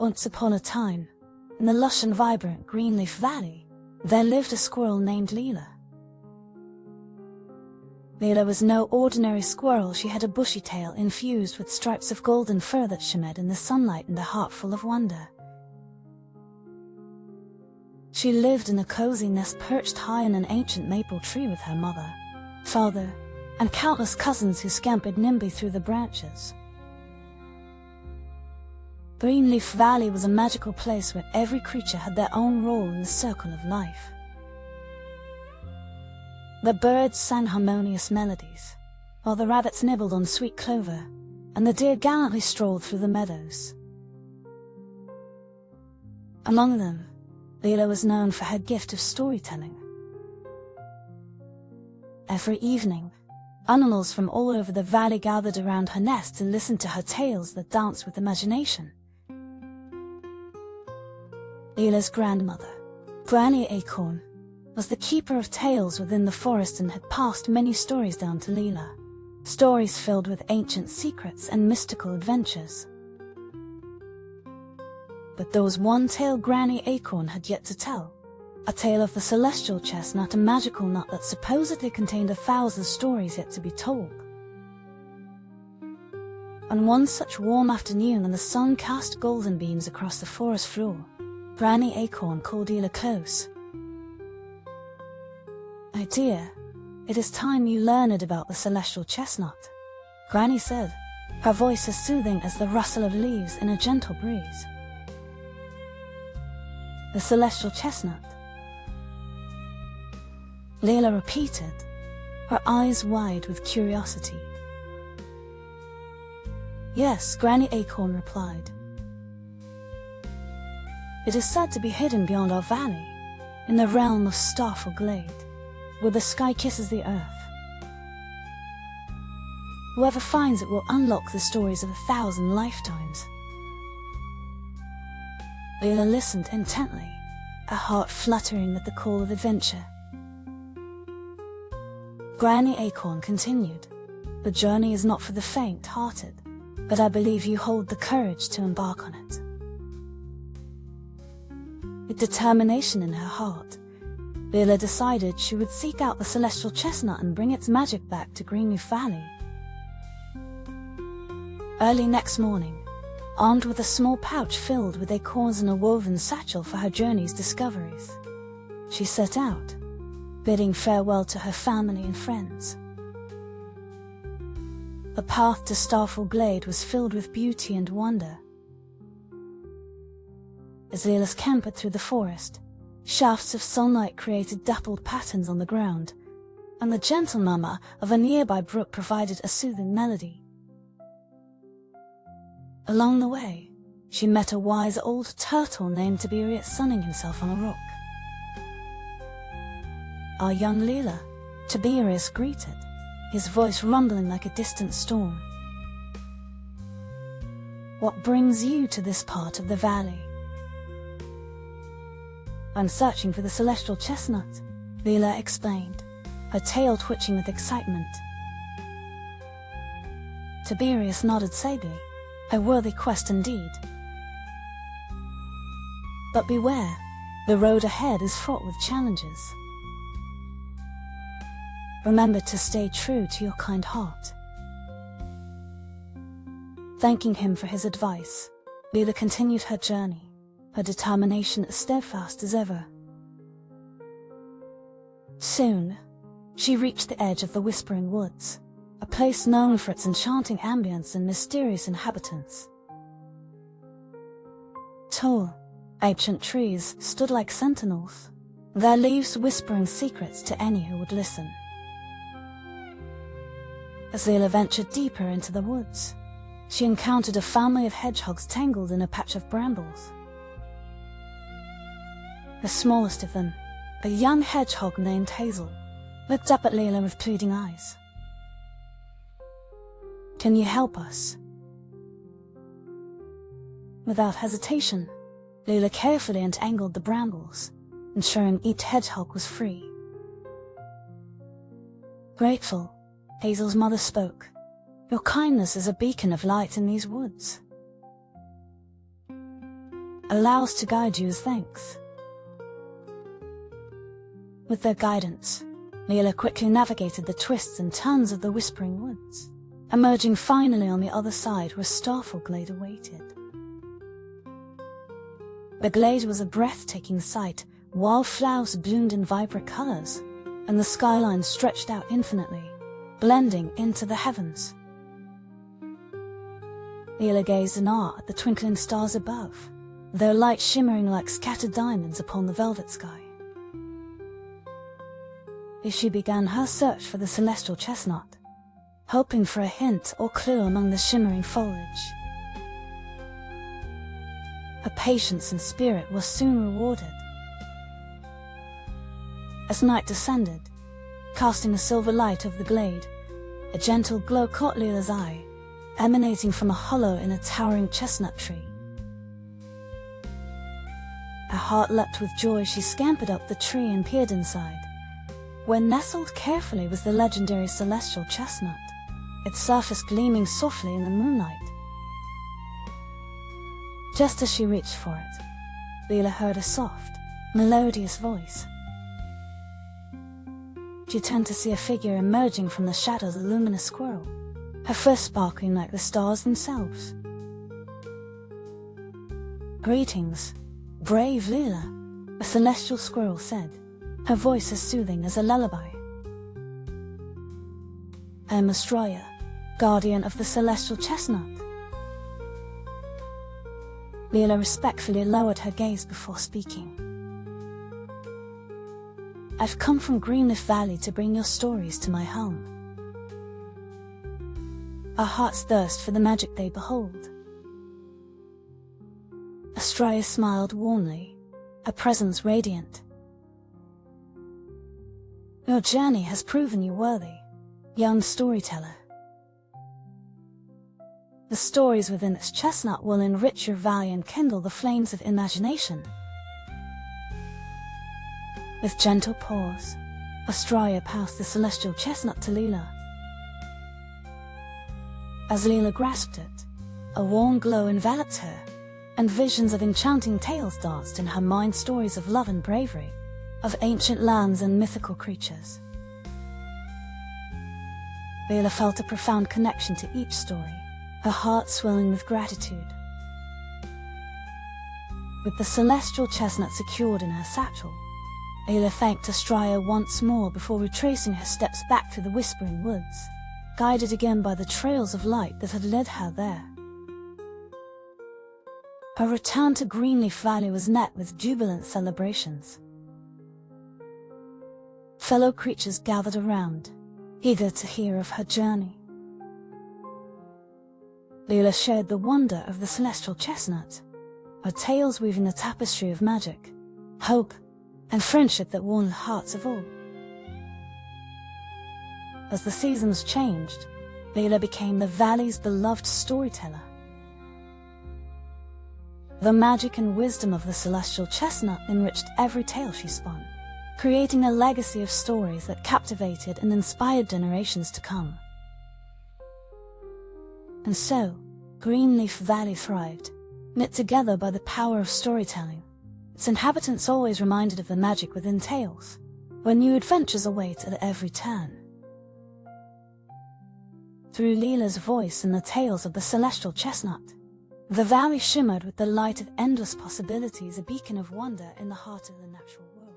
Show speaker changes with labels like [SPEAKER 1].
[SPEAKER 1] Once upon a time, in the lush and vibrant Greenleaf Valley, there lived a squirrel named Lila. Lila was no ordinary squirrel. She had a bushy tail infused with stripes of golden fur that shimmered in the sunlight and a heart full of wonder. She lived in a cozy nest perched high in an ancient maple tree with her mother, father, and countless cousins who scampered nimbly through the branches. Greenleaf Valley was a magical place where every creature had their own role in the circle of life. The birds sang harmonious melodies, while the rabbits nibbled on sweet clover, and the deer gallantly strolled through the meadows. Among them, Lila was known for her gift of storytelling. Every evening, animals from all over the valley gathered around her nest to listen to her tales that danced with imagination. Lila's grandmother, Granny Acorn, was the keeper of tales within the forest and had passed many stories down to Lila, stories filled with ancient secrets and mystical adventures. But there was one tale Granny Acorn had yet to tell, a tale of the Celestial Chestnut, a magical nut that supposedly contained 1,000 stories yet to be told. On one such warm afternoon when the sun cast golden beams across the forest floor, Granny Acorn called Lila close. "My dear, it is time you learned about the Celestial Chestnut," Granny said, her voice as soothing as the rustle of leaves in a gentle breeze. "The Celestial Chestnut," Lila repeated, her eyes wide with curiosity. "Yes," Granny Acorn replied. "It is said to be hidden beyond our valley, in the realm of Starfall Glade, where the sky kisses the earth. Whoever finds it will unlock the stories of 1,000 lifetimes." Lila listened intently, her heart fluttering with the call of adventure. Granny Acorn continued, "The journey is not for the faint-hearted, but I believe you hold the courage to embark on it." With determination in her heart, Lila decided she would seek out the Celestial Chestnut and bring its magic back to Greenleaf Valley. Early next morning, armed with a small pouch filled with acorns and a woven satchel for her journey's discoveries, she set out, bidding farewell to her family and friends. The path to Starfall Glade was filled with beauty and wonder. As Lila scampered through the forest, shafts of sunlight created dappled patterns on the ground, and the gentle murmur of a nearby brook provided a soothing melody. Along the way, she met a wise old turtle named Tiberius sunning himself on a rock. "Our young Lila," Tiberius greeted, his voice rumbling like a distant storm. "What brings you to this part of the valley?" "I'm searching for the Celestial Chestnut," Lila explained, her tail twitching with excitement. Tiberius nodded sagely, "A worthy quest indeed. But beware, the road ahead is fraught with challenges. Remember to stay true to your kind heart." Thanking him for his advice, Lila continued her journey, her determination as steadfast as ever. Soon, she reached the edge of the Whispering Woods, a place known for its enchanting ambience and mysterious inhabitants. Tall, ancient trees stood like sentinels, their leaves whispering secrets to any who would listen. As Lila ventured deeper into the woods, she encountered a family of hedgehogs tangled in a patch of brambles. The smallest of them, a young hedgehog named Hazel, looked up at Lila with pleading eyes. "Can you help us?" Without hesitation, Lila carefully untangled the brambles, ensuring each hedgehog was free. Grateful, Hazel's mother spoke. "Your kindness is a beacon of light in these woods." allow us to guide you as thanks." With their guidance, Lila quickly navigated the twists and turns of the Whispering Woods, emerging finally on the other side where Starfall Glade awaited. The glade was a breathtaking sight. Wildflowers bloomed in vibrant colors, and the skyline stretched out infinitely, blending into the heavens. Lila gazed in awe at the twinkling stars above, their light shimmering like scattered diamonds upon the velvet sky. She began her search for the Celestial Chestnut, hoping for a hint or clue among the shimmering foliage. Her patience and spirit were soon rewarded. As night descended, casting a silver light over the glade, a gentle glow caught Lila's eye, emanating from a hollow in a towering chestnut tree. Her heart leapt with joy. She scampered up the tree and peered inside. Where nestled carefully was the legendary Celestial Chestnut, its surface gleaming softly in the moonlight. Just as she reached for it, Lila heard a soft, melodious voice. She turned to see a figure emerging from the shadows, a luminous squirrel, her fur sparkling like the stars themselves. "Greetings, brave Lila," a celestial squirrel said, her voice as soothing as a lullaby. "I am Astraya, guardian of the Celestial Chestnut." Lila respectfully lowered her gaze before speaking. "I've come from Greenleaf Valley to bring your stories to my home. Our hearts thirst for the magic they behold." Astraya smiled warmly, her presence radiant. "Your journey has proven you worthy, young storyteller. The stories within its chestnut will enrich your valley and kindle the flames of imagination." With gentle pause, Astraya passed the Celestial Chestnut to Lila. As Lila grasped it, a warm glow enveloped her, and visions of enchanting tales danced in her mind, stories of love and bravery, of ancient lands and mythical creatures. Lila felt a profound connection to each story, her heart swelling with gratitude. With the Celestial Chestnut secured in her satchel, Lila thanked Astraya once more before retracing her steps back through the Whispering Woods, guided again by the trails of light that had led her there. Her return to Greenleaf Valley was met with jubilant celebrations. Fellow creatures gathered around, eager to hear of her journey. Lila shared the wonder of the Celestial Chestnut, her tales weaving a tapestry of magic, hope, and friendship that warmed the hearts of all. As the seasons changed, Lila became the valley's beloved storyteller. The magic and wisdom of the Celestial Chestnut enriched every tale she spun, creating a legacy of stories that captivated and inspired generations to come. And so, Greenleaf Valley thrived, knit together by the power of storytelling, its inhabitants always reminded of the magic within tales, where new adventures await at every turn. Through Lila's voice and the tales of the Celestial Chestnut, the valley shimmered with the light of endless possibilities, a beacon of wonder in the heart of the natural world.